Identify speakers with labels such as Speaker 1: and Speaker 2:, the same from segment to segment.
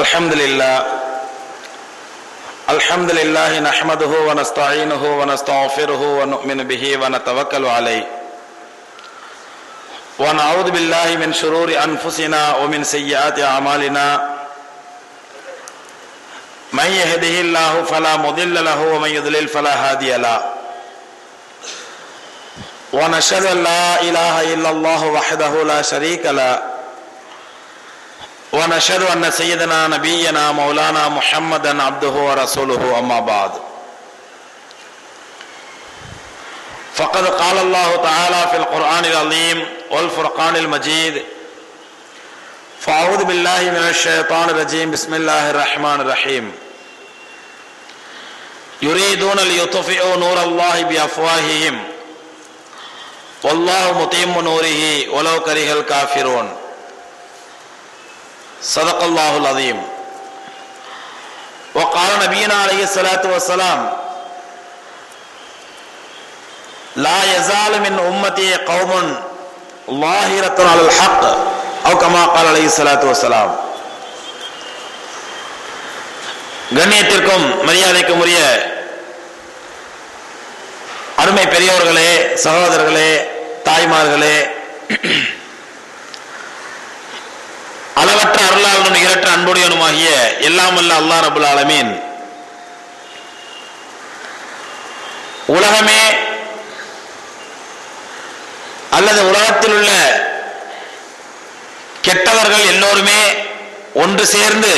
Speaker 1: الحمد لله نحمده ونستعينه ونستغفره ونؤمن به ونتوكل عليه ونعوذ بالله من شرور أنفسنا ومن سيئات أعمالنا من يهده الله فلا مضل له ومن يضلل فلا هادي له ونشهد أن لا إله إلا الله وحده لا شريك له ونشهد أن سيدنا نبينا مولانا محمدا عبده ورسوله أما بعد فقد قال الله تعالى في القرآن العظيم والفرقان المجيد فأعوذ بالله من الشيطان الرجيم بسم الله الرحمن الرحيم يريدون ليطفئوا نور الله بأفواههم والله متم نوره ولو كره الكافرون صدق الله العظيم وقال نبينا عليه الصلاة والسلام لا يزال من أمتي قوم ظاهرة على الحق أو كما قال عليه الصلاة والسلام. கண்ணியத்திற்கும் மரியாதைக்கும் உரிய அருமை பெரியோர்களே, சகோதரர்களே, தாய்மார்களே, அளவற்ற அருளாளனும் நிகரற்ற அன்புடையவனுமாகிய எல்லாம் வல்ல அல்லாஹ் ரப்பல் ஆலமீன் உலகமே அல்லது உலகத்தில் உள்ள கெட்டவர்கள் எல்லோருமே ஒன்று சேர்ந்து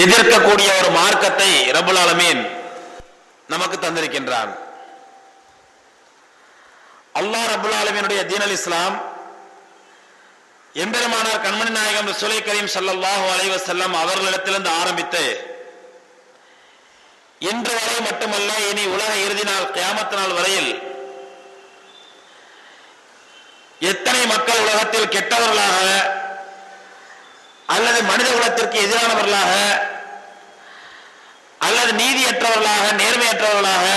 Speaker 1: எதிர்க்கக்கூடிய ஒரு மார்க்கத்தை ரப்பல் ஆலமீன் நமக்கு தந்திருக்கின்றான். அல்லாஹ் ரப்பல் ஆலமீனுடைய தீன் அல் இஸ்லாம் எம்பெருமானார் கண்மணி நாயகம் ரசூலை கரீம் ஸல்லல்லாஹு அலைஹி வஸல்லம் அவர்களிடத்திலிருந்து ஆரம்பித்து இன்று வரை மட்டுமல்ல, இனி உலக இறுதி நாள் கியாமத் நாள் வரையில் எத்தனை மக்கள் உலகத்தில் கெட்டவர்களாக அல்லது மனித குலத்திற்கு எதிரானவர்களாக அல்லது நீதியற்றவர்களாக நேர்மையற்றவர்களாக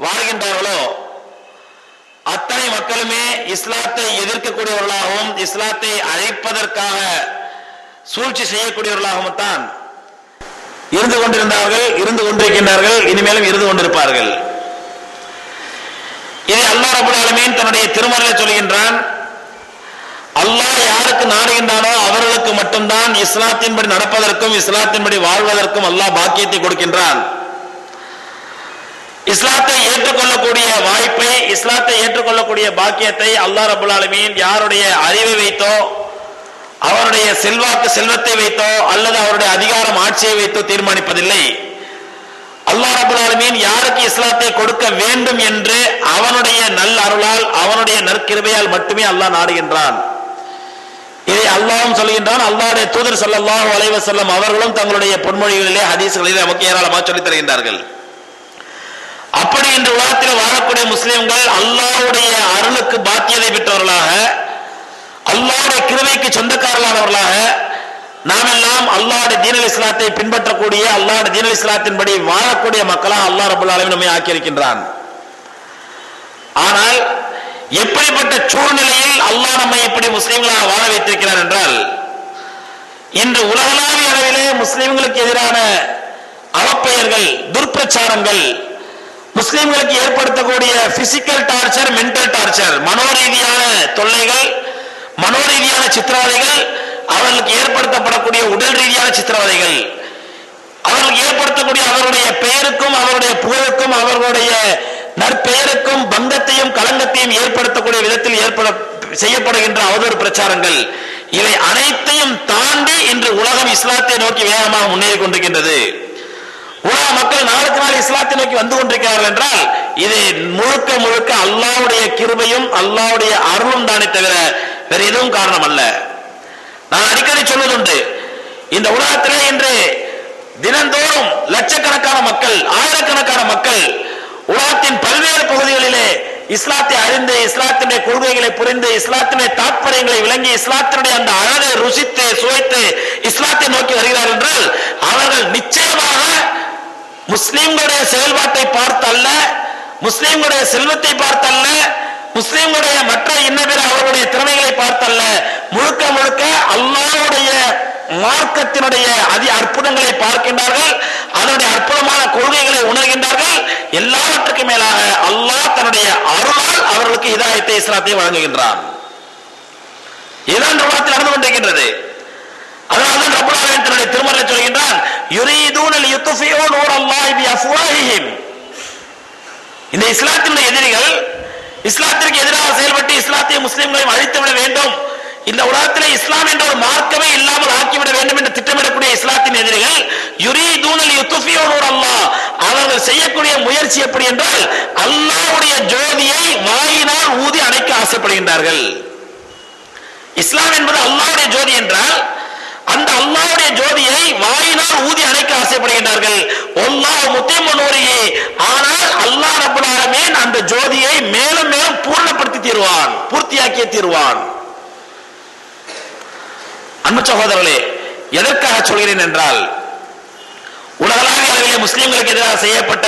Speaker 1: வாழ்கின்றார்களோ அத்தனை மக்களுமே இஸ்லாத்தை எதிர்க்கக்கூடியவர்களாகவும் இஸ்லாத்தை அழைப்பதற்காக சூழ்ச்சி செய்யக்கூடியவர்களாகவும் தான் இருந்து கொண்டிருந்தார்கள், இருந்து கொண்டிருக்கின்றார்கள், இனிமேலும் இருந்து கொண்டிருப்பார்கள். இதை அல்லாஹ் ரப்பல் ஆலமீன் தன்னுடைய திருமறையில் சொல்கின்றான். அல்லாஹ் யாருக்கு நாடுகின்றானோ அவர்களுக்கு மட்டும்தான் இஸ்லாத்தின்படி நடப்பதற்கும் இஸ்லாத்தின்படி வாழ்வதற்கும் அல்லாஹ் பாக்கியத்தை கொடுக்கின்றான். இஸ்லாத்தை ஏற்றுக்கொள்ளக்கூடிய வாய்ப்பை, இஸ்லாத்தை ஏற்றுக்கொள்ளக்கூடிய பாக்கியத்தை அல்லாஹ் ரப்பல் ஆலமீன் யாருடைய அறிவை வைத்தோ அவருடைய செல்வாக்கு செல்வத்தை வைத்தோ அல்லது அவருடைய அதிகாரம் ஆட்சியை வைத்தோ தீர்மானிப்பதில்லை. அல்லாஹ் ரப்பல் ஆலமீன் யாருக்கு இஸ்லாத்தை கொடுக்க வேண்டும் என்று அவனுடைய நல்ல அருளால் அவனுடைய நற்கிருபையால் மட்டுமே அல்லாஹ் நாடுகின்றான். இதை அல்லாஹ்வும் சொல்கின்றான். அல்லாஹ்வுடைய தூதர் ஸல்லல்லாஹு அலைஹி வஸல்லம் அவர்களும் தங்களுடைய பொன்மொழிகளிலே ஹதீஸ்களிலே நமக்கு ஏராளமாக சொல்லித் தருகின்றார்கள். அப்படி இந்த உலகத்தில் வாழக்கூடிய முஸ்லிம்கள் அல்லாஹ்வுடைய அருளுக்கு பாக்கியதை பெற்றவர்களாக, அல்லாஹ்வுடைய கிருபைக்கு சொந்தக்காரர்களானவர்களாக நாம் எல்லாம் அல்லாஹ்வுடைய தீன் இஸ்லாத்தை பின்பற்றக்கூடிய, அல்லாஹ்வுடைய தீன் இஸ்லாத்தின்படி வாழக்கூடிய மக்களாக அல்லாஹ் ரப்பல் ஆலமீன் நம்மை ஆக்கியிருக்கின்றான். ஆனால் எப்படிப்பட்ட சூழ்நிலையில் அல்லாஹ் நம்மை இப்படி முஸ்லிம்களாக வாழ வைத்திருக்கிறார் என்றால், இன்று உலகளாவிய அளவிலே முஸ்லிம்களுக்கு எதிரான அவப்பெயர்கள், துர்பிரச்சாரங்கள், முஸ்லிம்களுக்கு ஏற்படுத்தக்கூடிய பிசிக்கல் டார்ச்சர், மென்டல் டார்ச்சர், மனோரீதியான தொல்லைகள், மனோரீதியான சித்திரவதைகள், அவர்களுக்கு ஏற்படுத்தப்படக்கூடிய உடல் ரீதியான சித்திரவதைகள், அவர்களுக்கு ஏற்படுத்தக்கூடிய அவருடைய பெயருக்கும் அவருடைய புகழுக்கும் அவர்களுடைய நற்பெயருக்கும் பங்கத்தையும் களங்கத்தையும் ஏற்படுத்தக்கூடிய விதத்தில் செய்யப்படுகின்ற அவதூறு பிரச்சாரங்கள், இவை அனைத்தையும் தாண்டி இன்று உலகம் இஸ்லாத்தை நோக்கி வேகமாக முன்னேறி கொண்டிருக்கின்றது. உலக மக்கள் நாளுக்கு நாள் இஸ்லாத்தை நோக்கி வந்து கொண்டிருக்கிறார்கள் என்றால் இது முழுக்க முழுக்க அல்லாஹ்வுடைய கிருபையும் அல்லாஹ்வுடைய அருளும் தானே தவிர வேற எதுவும் காரணம் அல்ல. நான் அடிக்கடி சொல்வதுண்டு, இந்த உலகத்திலே இன்று தினந்தோறும் லட்சக்கணக்கான மக்கள், ஆயிரக்கணக்கான மக்கள் உலகத்தின் பல்வேறு பகுதிகளிலே இஸ்லாத்தை அறிந்து, இஸ்லாத்தினுடைய கொள்கைகளை புரிந்து, இஸ்லாத்தினுடைய தாற்பயங்களை விளங்கி, இஸ்லாத்தினுடைய அந்த அழகை ருசித்து சுவைத்து இஸ்லாத்தை நோக்கி வருகிறார்கள் என்றால் அவர்கள் நிச்சயமாக முஸ்லிம்களுடைய செயல்பாட்டை பார்த்தல்ல, முஸ்லிம்களுடைய செல்வத்தை பார்த்தல்ல, முஸ்லிம்களுடைய மற்ற இன்ன பிற அவர்களுடைய திறமைகளை பார்த்தல்ல, முழுக்க முழுக்க மார்க்கத்தினுடைய அதி அற்புதங்களை பார்க்கின்றார்கள், அதனுடைய அற்புதமான கொள்கைகளை உணர்கின்றார்கள். எல்லாவற்றுக்கும் மேலாக அல்லாஹ் தன்னுடைய அருளால் அவர்களுக்கு ஹிதாயத்தை இஸ்லாத்தை வழங்குகின்றான். இதுதான் உலகத்தில் நடந்து கொண்டிருக்கின்றது. அதனால்தான் ரப்பல் ஆலமீன் தன்னுடைய திருமறையில் சொல்கின்றான், யுரீதூன லியுத்ஃபிஊ நூரல்லாஹி பிஅஃப்வாஹிஹிம். இந்த இஸ்லாத்தினுடைய எதிரிகள் இஸ்லாத்திற்கு எதிராக செயல்பட்டு இஸ்லாத்தையும் முஸ்லிம்களையும் அழித்துவிட வேண்டும், இந்த உலகத்தில் இஸ்லாம் என்ற ஒரு மார்க்கமே இல்லாமல் ஆக்கிவிட வேண்டும் என்று திட்டமிடக்கூடிய இஸ்லாத்தின் எதிரிகள் யுரீதூன லியுத்ஃபிஊ நூரல்லாஹ், அவர்கள் செய்யக்கூடிய முயற்சி எப்படி என்றால் அல்லாஹ்வுடைய ஜோதியை வாயினால் ஊதி அணைக்க ஆசைப்படுகின்றார்கள். இஸ்லாம் என்பது அல்லாஹ்வுடைய ஜோதி என்றால் அந்த அல்லாஹ்வுடைய ஜோதியை வாயினால் ஊதி அணைக்க ஆசைப்படுகின்றார்கள். வல்லாஹு முத்திம்மு நூரிஹி, ஆனால் அல்லாஹ் ரப்பல் ஆலமீன் அந்த ஜோதியை மேலும் மேலும் பூர்ணப்படுத்தி தீருவான், பூர்த்தியாக்கி தீருவான். அன்பு சகோதரர்களே, எதற்காக சொல்கிறேன் என்றால் உலகளாவிய அளவிலே முஸ்லிம்களுக்கு எதிராக செய்யப்பட்ட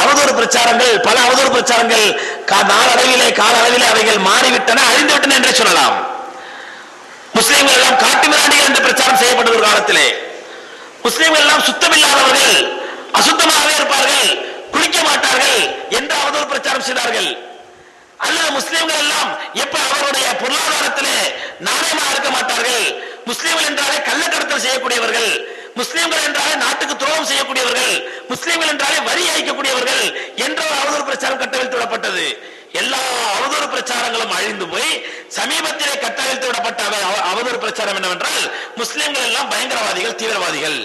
Speaker 1: அவதூறு பிரச்சாரங்கள், பல அவதூறு பிரச்சாரங்கள் நாளடைவிலே கால அளவிலே அவைகள் மாறிவிட்டன, அழிந்துவிட்டன என்றே சொல்லலாம். முஸ்லிம்கள் எல்லாம் காட்டு மிராண்டிகள் என்று பிரச்சாரம் செய்யப்பட்ட ஒரு காலத்திலே முஸ்லிம்கள் எல்லாம் சுத்தமில்லாதவர்கள், அசுத்தமாகவே இருப்பார்கள், குளிக்க மாட்டார்கள் என்று அவதூறு பிரச்சாரம் செய்தார்கள். அல்லது முஸ்லிம்கள் எல்லாம் எப்ப அவருடைய பொருளாதாரத்திலே நாணயமாக இருக்க மாட்டார்கள், முஸ்லிம்கள் என்றாலே கள்ளக்கடத்தல் செய்யக்கூடியவர்கள், முஸ்லிம்கள் என்றாலே நாட்டுக்கு துரோகம் செய்யக்கூடியவர்கள், முஸ்லிம்கள் என்றாலே வரி அளிக்கக்கூடியவர்கள் என்ற ஒரு அவதூறு பிரச்சாரம் கட்டவிழ்த்து விடப்பட்டது. எல்லா அவதூறு பிரச்சாரங்களும் அழிந்து போய் சமீபத்திலே கட்டவிழ்த்து விடப்பட்ட அவதூறு பிரச்சாரம் என்னவென்றால் முஸ்லிம்கள் எல்லாம் பயங்கரவாதிகள், தீவிரவாதிகள்.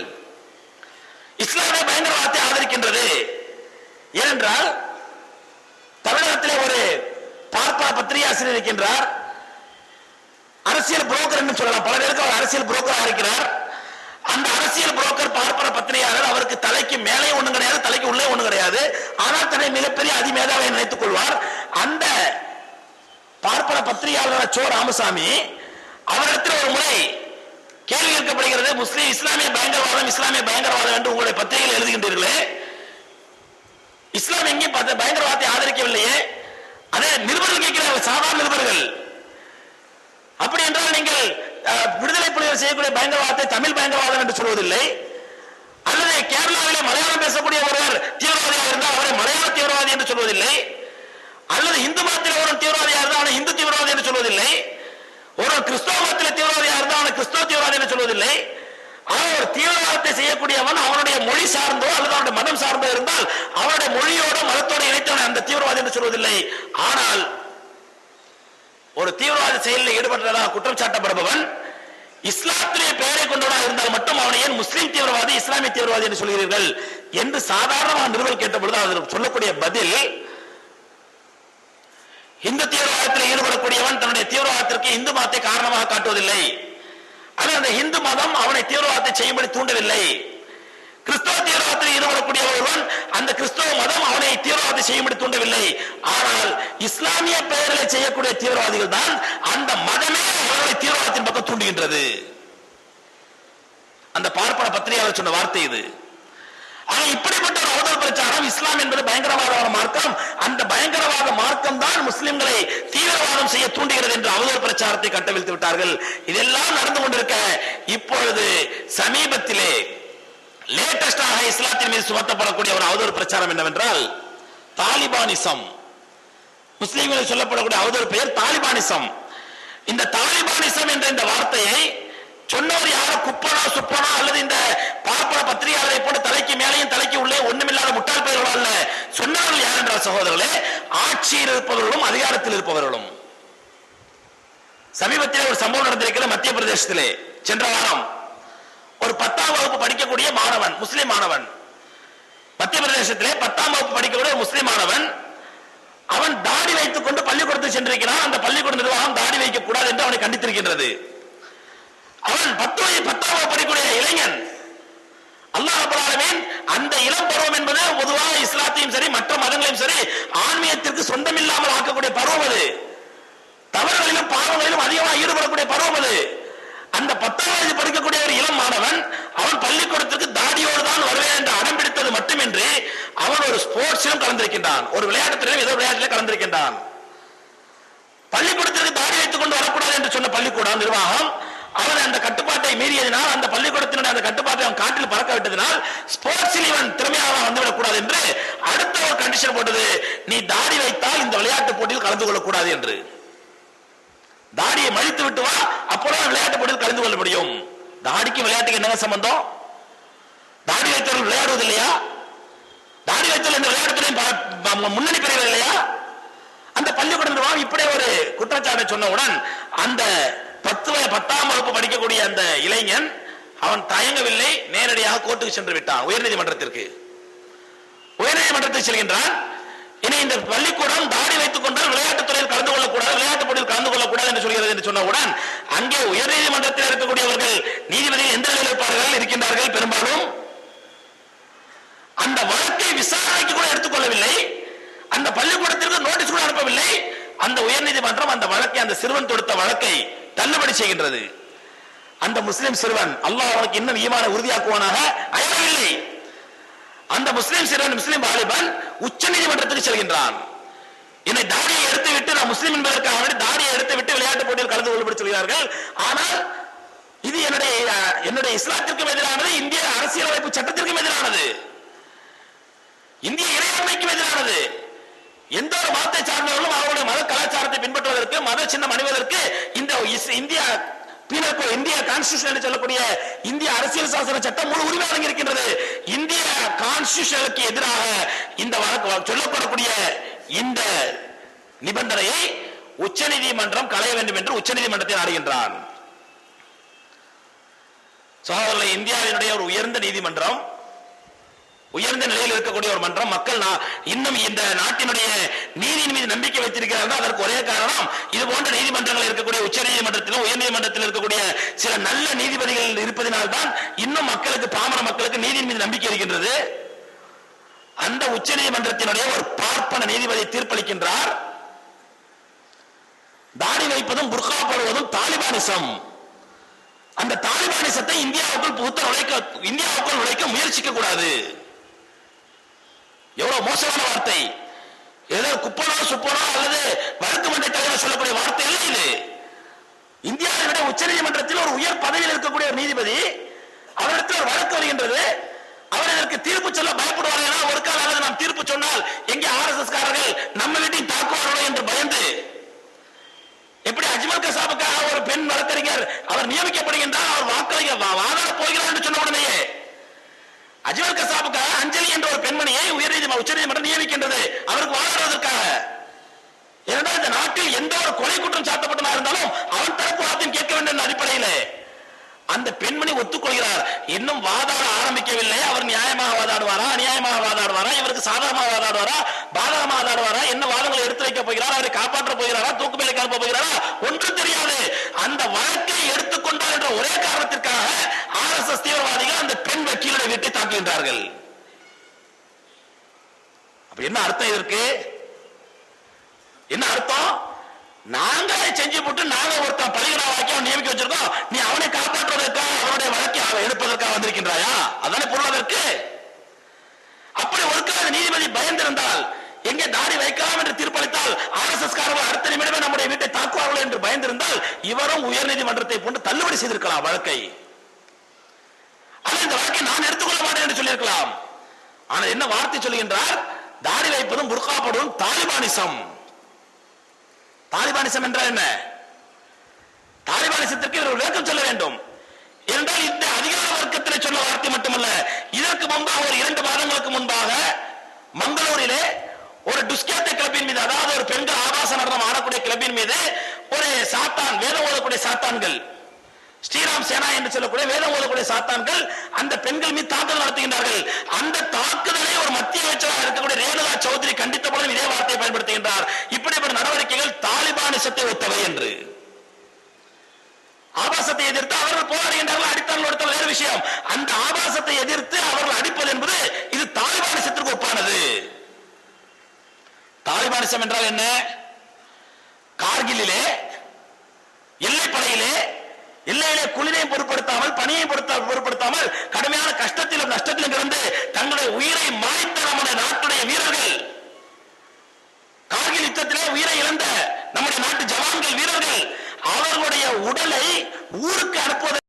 Speaker 1: இஸ்லாமிய பயங்கரவாதத்தை ஆதரிக்கின்றது. ஏனென்றால் தமிழகத்திலே ஒரு பார்ப்பன பத்திரிகை ஆசிரியர் இருக்கின்றார், அரசியல் புரோக்கர் என்று சொல்லலாம், பல பேருக்கு அவர் அரசியல் புரோக்கராக இருக்கிறார். அந்த அரசியல் புரோக்கர் பார்ப்பன பத்திரிகையாளர், அவருக்கு தலைக்கு மேலே ஒண்ணும் கிடையாது, தலைக்கு உள்ளே ஒண்ணும் கிடையாது, ஆனால் தன்னை மிகப்பெரிய அதிமேதாவை நினைத்துக் கொள்வார். அந்த பார்ப்பன பத்திரிகையாளர் சோ ராமசாமி அவரிடத்தில் ஒரு முறை கேள்வி கேட்கப்படுகிறது, முஸ்லிம் இஸ்லாமிய பயங்கரவாதம், இஸ்லாமிய பயங்கரவாதம் என்று உங்களுடைய பத்திரிகையில் எழுதுகின்றீர்களே, இஸ்லாம் எங்கேயும் பயங்கரவாதத்தை ஆதரிக்கவில்லையே, அதே நிருபர்கள் கேட்கிறார்கள், சாதாரண நிருபர்கள். அப்படி என்றால் நீங்கள் விடுதலை புலிகள் செய்யக்கூடிய பயங்கரவாதத்தை தமிழ் பயங்கரவாதம் என்று சொல்வதில்லை, அல்லது கேரளாவிலே மலையாளம் பேசக்கூடிய ஒருவர் தீவிரவாதியாக இருந்தால் அவரை மலையாள தீவிரவாதி என்று சொல்வதில்லை, அல்லது இந்து மதத்தில் ஒரு தீவிரவாதியாக இருந்தால் அவனை இந்து தீவிரவாதி என்று சொல்வதில்லை, ஒரு கிறிஸ்தவ மதத்தில் தீவிரவாதியாக இருந்தால் அவனை கிறிஸ்தவ தீவிரவாதி என்று சொல்வதில்லை. ஆனால் ஒரு தீவிரவாதத்தை செய்யக்கூடியவன் அவனுடைய மொழி சார்ந்தோ அல்லது அவனுடைய மதம் சார்ந்தோ இருந்தால் அவனுடைய மொழியோட மதத்தோடு இணைத்தவன் அந்த தீவிரவாதி என்று சொல்வதில்லை. ஆனால் ஒரு தீவிரவாத செயலில் ஈடுபட்டதாக குற்றம் சாட்டப்படுபவன் இஸ்லாத்திலே பெயரை கொண்டவனாக இருந்தால் மட்டும் அவனை ஏன் முஸ்லிம் தீவிரவாதி, இஸ்லாமிய தீவிரவாதி என்று சொல்கிறீர்கள் என்று சாதாரணமாக நிறுவல் கேட்டபொழுது அவர் சொல்லக்கூடிய பதில், இந்து தீவிரவாதத்தில் ஈடுபடக்கூடியவன் தன்னுடைய தீவிரவாதத்திற்கு இந்து மதத்தை காரணமாக காட்டுவதில்லை, அல்லது அந்த இந்து மதம் அவனை தீவிரவாதத்தை செய்யும்படி தூண்டவில்லை. கிறிஸ்தவ தீவிரவாதத்தில் ஈடுபடக்கூடிய ஒருவன் அந்த கிறிஸ்தவ மதம் அவனை தீவிரவாதத்தை செய்யும்படி தூண்டவில்லை. ஆனால் இஸ்லாமிய பெயர்களை செய்யக்கூடிய தீவிரவாதிகள் தான் அந்த மதமே அவர்களை தீவிரவாதத்தின் பக்கம் தூண்டுகின்றது. அந்த பார்ப்பன பத்திரிகையாளர் சொன்ன வார்த்தை இது. ஆனால் இப்படிப்பட்ட ஒரு அவதூறு பிரச்சாரம், இஸ்லாம் என்பது பயங்கரவாத மார்க்கம், அந்த பயங்கரவாத மார்க்கம் தான் முஸ்லிம்களை தீவிரவாதம் செய்ய தூண்டுகிறது என்ற அவதூறு பிரச்சாரத்தை கட்டவிழ்த்து விட்டார்கள். இதெல்லாம் நடந்து கொண்டிருக்க இப்பொழுது சமீபத்திலே லேட்டஸ்டாக இஸ்லாத்தின் மீது சுமத்தப்படக்கூடிய ஒரு அவதூறு பிரச்சாரம் என்னவென்றால் தாலிபானிசம். முஸ்லிம்களில் சொல்லப்படக்கூடிய அவதூறு பெயர் தாலிபானிசம். இந்த தாலிபானிசம் என்ற இந்த வார்த்தையை சொன்னவர் யாரோ குப்பனா சுப்பனா அல்லது இந்த பார்ப்பன பத்திரிகையாளரை போட்டு தலைக்கு மேலையும் தலைக்கு உள்ளே ஒண்ணுமில்லாத முட்டாள் பெயர்களோ அல்ல. சொன்னவர்கள் யார் என்றால் சகோதரர்களே, ஆட்சியில் இருப்பவர்களும் அதிகாரத்தில் இருப்பவர்களும். சமீபத்தில் ஒரு சம்பவம் நடந்திருக்கிற மத்திய பிரதேசத்திலே சென்ற வாரம் ஒரு 10ஆம் வகுப்பு படிக்கக்கூடிய மாணவன், முஸ்லிம் மாணவன், மத்திய பிரதேசத்திலே 10ஆம் வகுப்பு படிக்கக்கூடிய முஸ்லிம் மாணவன், அவன் தாடி வைத்துக் கொண்டு பள்ளிக்கூடத்தில் சென்றிருக்கிறான். அந்த பள்ளிக்கூட நிர்வாகம் தாடி வைக்க கூடாது என்று அவனை கண்டித்திருக்கின்றது. அவன் 10ஆம் வகுப்பு படிக்கக்கூடிய இளைஞன். அல்லாஹ் ரப்பல் ஆலமீன் அந்த இளம் பருவம் என்பது பொதுவாக இஸ்லாத்தையும் சரி மற்ற மதங்களையும் சரி ஆன்மீகத்திற்கு சொந்தமில்லாமல் ஆக்கக்கூடிய பருவம் அது. தவறுகளிலும் பாவங்களிலும் அதிகமாக ஈடுபடக்கூடிய பருவம் அது. அந்த 10ஆம் வகுப்பு படிக்கக்கூடிய ஒரு இளம் மாணவன் அவன் பள்ளிக்கூடத்திற்கு தாடியோடு தான் வருவேன் என்று அடம் பிடித்தது மட்டுமின்றி அவன் ஒரு ஸ்போர்ட்ஸிலும் கலந்திருக்கின்றான், ஒரு விளையாட்டுத்திலும் ஏதோ விளையாட்டிலே கலந்திருக்கின்றான். பள்ளிக்கூடத்திற்கு தாடி வைத்துக் கொண்டு வரக்கூடாது என்று சொன்ன பள்ளிக்கூடம் நிர்வாகம் அவன் அந்த கட்டுப்பாட்டை மீறியதினால் அந்த பள்ளிக்கூடத்தினுடைய அந்த கட்டுப்பாட்டை அவன் காட்டில் பறக்க விட்டதினால் ஸ்போர்ட்ஸில் இவன் திறமையாக வந்துவிடக் கூடாது என்று அடுத்த ஒரு கண்டிஷன் போட்டது, நீ தாடி வைத்தால் இந்த விளையாட்டு போட்டியில் கலந்து கொள்ளக்கூடாது என்று. தாடியை மழித்து விட்டு வா, அப்போதான் விளையாட்டு போட்டியில் கலந்து கொள்ள முடியும். தாடிக்கு விளையாட்டுக்கு என்ன சம்பந்தம்? தாடி வைத்தவர்கள் விளையாடுவது இல்லையா? தாடி வைத்தவர்கள் இந்த விளையாட்டுத்துறை முன்னணி பெறுவது இல்லையா? அந்த பள்ளிக்கூடம் இப்படி ஒரு குற்றச்சாட்டை சொன்னவுடன் அந்த 10ஆம் வகுப்பு படிக்கக்கூடிய அந்த இளைஞன் அவன் தயங்கவில்லை, நேரடியாக கோர்ட்டுக்கு சென்று விட்டான், உயர்நீதிமன்றத்திற்கு. உயர்நீதிமன்றத்தில் செல்கின்றான். இனி இந்த பள்ளிக்கூடம் தாடி வைத்துக் கொண்டால் விளையாட்டுத் துறையில் கலந்து கொள்ளக்கூடாது, விளையாட்டு போட்டியில் கலந்து கொள்ளக்கூடாது என்று சொல்கிறது என்று சொன்னவுடன் அங்கே உயர்நீதிமன்றத்தில் இருக்கக்கூடியவர்கள் நீதிபதிகள் எந்த நிலையில் இருப்பார்கள் இருக்கின்றார்கள்? பெரும்பாலும் அந்த வழக்கை விசாரணைக்கு கூட எடுத்துக்கொள்ளவில்லை, அந்த பள்ளிக்கூடத்திற்கு நோட்டீஸ் கூட அனுப்பவில்லை. அந்த உயர்நீதிமன்றம் அந்த வழக்கை, அந்த சிறுவன் தொடுத்த வழக்கை தள்ளுபடி செய்கின்றது. அந்த முஸ்லிம் சிறுவன் அல்லாஹ் அவனுக்கு இன்னும் ஈமான உறுதியாக்குவானாக அயரவில்லை. அந்த முஸ்லிம் சிறுவன், முஸ்லிம் வாலிபன் உச்ச நீதிமன்றத்துக்கு செல்கின்றான். என்னை தாடியை எடுத்து விட்டு, நான் முஸ்லிம் என்பதற்காக தாடியை எடுத்து விட்டு விளையாட்டு போட்டியில் கலந்து கொள்ளப்பட்டு சொல்கிறார்கள். ஆனால் இது என்னுடைய இஸ்லாத்திற்கும் எதிரானது, இந்திய அரசியலமைப்பு சட்டத்திற்கும் எதிரானது, இந்திய இறையாண்மைக்கும் எதிரானது. எந்த ஒரு மதத்தை சார்ந்தவர்களும் அவருடைய மத கலாச்சாரத்தை பின்பற்றுவதற்கு, மத சின்னம் அணிவதற்கு இந்த இந்திய கான்ஸ்டிடியூஷன் என்று சொல்லக்கூடிய இந்திய அரசியல் சாசன சட்டம் முழு உரிமை வழங்கியிருக்கின்றது. இந்திய கான்ஸ்டிடியூஷனுக்கு எதிராக இந்த சொல்லப்படக்கூடிய இந்த நிபந்தனையை உச்ச நீதிமன்றம் களைய வேண்டும் என்று உச்ச நீதிமன்றத்தை நாடுகின்றான். சகோதரர்களே, இந்தியாவினுடைய ஒரு உயர்ந்த நீதிமன்றம், உயர்ந்த நிலையில் இருக்கக்கூடிய ஒரு மன்றம், மக்கள் இன்னும் இந்த நாட்டினுடைய நீதியின் மீது நம்பிக்கை வைத்திருக்கிறார்கள். அதற்கு ஒரே காரணம், இது போன்ற நீதிமன்றங்கள் இருக்கக்கூடிய உச்ச நீதிமன்றத்திலும் உயர் நீதிமன்றத்தில் இருக்கக்கூடிய சில நல்ல நீதிபதிகள் இருப்பதனால்தான் இன்னும் மக்களுக்கு, பாமர மக்களுக்கு நீதியின் மீது நம்பிக்கை இருக்கின்றது. அந்த உச்ச நீதிமன்றத்தினுடைய ஒரு பார்ப்பன நீதிபதி தீர்ப்பளிக்கின்றார், தாடி வைப்பதும் புர்கா போடுவதும் தாலிபானிசம். அந்த தாலிபானிசத்தை இந்தியாவுக்குள் நுழைக்க முயற்சிக்க கூடாது. எவ்வளவு மோசமான வார்த்தை! ஏதோ குப்பனோ சுப்பனோ அல்லது வழக்கு மன்ற தலைவர் சொல்லக்கூடிய வார்த்தை அல்ல இது. இந்தியாவினுடைய உச்ச நீதிமன்றத்தில் ஒரு உயர் பதவியில் இருக்கக்கூடிய ஒரு நீதிபதி, அவரிடத்தில் ஒரு வழக்கு வருகின்றது. அவர் இதற்கு தீர்ப்பு சொல்ல பயப்படுவார்கள். ஒரு கால அளவு நாம் தீர்ப்பு சொன்னால் எங்கே RSS காரர்கள் நம்ம வீட்டையும் தாக்குவார்களோ என்று பயந்து, எப்படி அஜ்மல் கசாபுக்காக ஒரு பெண் வழக்கறிஞர் அவர் நியமிக்கப்படுகின்றார், அவர் வாதாட போகிறார் என்று சொன்ன உடனேயே அஜ்மல் கசாபுக்காக அஞ்சலி என்ற ஒரு பெண்மணியை உச்ச நீதிமன்றம் நியமிக்கின்றது, அவருக்கு வாதாடுவதற்காக. ஏனென்றால் இந்த நாட்டில் எந்த ஒரு கொலை குற்றம் சாட்டப்பட்டதாக இருந்தாலும் அவன் தரப்பு வாதத்தையும் கேட்க வேண்டும் என்ற அடிப்படையில் அந்த பெண்மணி ஒத்துக்கொள்கிறார். இன்னும் வாதாட ஆரம்பிக்கவில்லை. அவர் நியாயமாக வாதாடுவாரா, அநியாயமாக வாதாடுவாரா, இவருக்கு சாதகமாக வாதாடுவாரா, பாதகமாக வாதாடுவாரா, என்ன வாதங்களை எடுத்து வைக்க போகிறார், அவரை காப்பாற்ற போகிறாரா, தூக்கு மேலே அனுப்ப போகிறாரா, ஒன்றும் தெரியாது. அந்த வழக்கை எடுத்துக்கொண்டார் என்ற ஒரே காரணத்திற்காக RSS தீவிரவாதிகள் அந்த பெண் வக்கீலுடைய வீட்டை தாக்குகின்றார்கள். அப்ப என்ன அர்த்தம் இதற்கு? என்ன அர்த்தம்? நாங்களே செஞ்சு போட்டு நாங்க ஒருத்தன் பள்ளிகளாக்கி அவன் நியமிக்க வச்சிருக்கோம், நீ அவனை காப்பாற்றுவதற்காக அவனுடைய வழக்கை எடுப்பதற்காக வந்திருக்கின்றாயா? அதானே பொருள் அதற்கு. அப்படி ஒரு நீதிபதி பயந்திருந்தால், எங்கே தாடி வைக்கலாம் என்று தீர்ப்பளித்தால் RSS காரர்கள் அடுத்த நிமிடமே நம்முடைய வீட்டை தாக்குவார்கள் என்று பயந்திருந்தால் இவரும் உயர் நீதிமன்றத்தை போன்று தள்ளுபடி செய்திருக்கலாம் வழக்கை. ஆனால் இந்த வழக்கை நான் எடுத்துக்கொள்ள மாட்டேன் என்று சொல்லியிருக்கலாம். ஆனால் என்ன வார்த்தை சொல்லுகின்றார்? தாடி வைப்பதும் புர்கா போடுவதும் தாலிபானிசம். தாலிபானிசம் என்றால் என்ன? தாலிபானிசத்திற்கு ஒரு விளக்கம் சொல்ல வேண்டும். என்றால் இந்த அதிகார வர்க்கத்தில் சொன்ன வார்த்தை மட்டுமல்ல, இதற்கு முன்பாக ஒரு 2 மாதங்களுக்கு முன்பாக மங்களூரிலே ஒரு டுஸ்கேத்த கிளப்பின் மீது, அதாவது ஒரு பெண்கள் ஆபாச நடனம் ஆடக்கூடிய கிளப்பின் மீது ஒரு சாத்தான், வேதம் ஓதக்கூடிய சாத்தான்கள், ஸ்ரீராம் சேனா என்று சொல்லக்கூடிய வேதம் ஓதக்கூடிய சாத்தான்கள் அந்த பெண்கள் மீது தாக்குதல் நடத்துகின்றார்கள். அந்த தாக்குதலை ஒரு மத்திய அமைச்சராக இருக்கக்கூடிய ரேணுகா சௌத்ரி கண்டித்த போதும் இதே வார்த்தையை பயன்படுத்துகின்றார். இப்படிப்பட்ட நடவடிக்கைகள் தாலிபானிசத்தை ஒத்தவை என்று. ஆபாசத்தை எதிர்த்து அவர்கள் போராடுகின்றார்கள், அடித்தார்கள், ஒடுத்தால் வேறு விஷயம். அந்த ஆபாசத்தை எதிர்த்து அவர்கள் அடிப்பது என்பது இது தாலிபானிசத்திற்கு ஒப்பானது. தாலிபானிசம் என்றால் என்ன? கார்கிலே எல்லைப்படையிலே எல்லையிலே குளிரையும் பொருட்படுத்தாமல், பணியையும் பொருட்படுத்தாமல் கடுமையான கஷ்டத்திலும் நஷ்டத்திலும் இருந்து தங்களுடைய உயிரை மாய்த்த நம்முடைய நாட்டுடைய வீரர்கள், கார்கில் யுத்தத்திலே உயிரை இழந்த நம்முடைய நாட்டு ஜவான்கள், வீரர்கள், அவர்களுடைய உடலை ஊருக்கு அனுப்புவதற்கு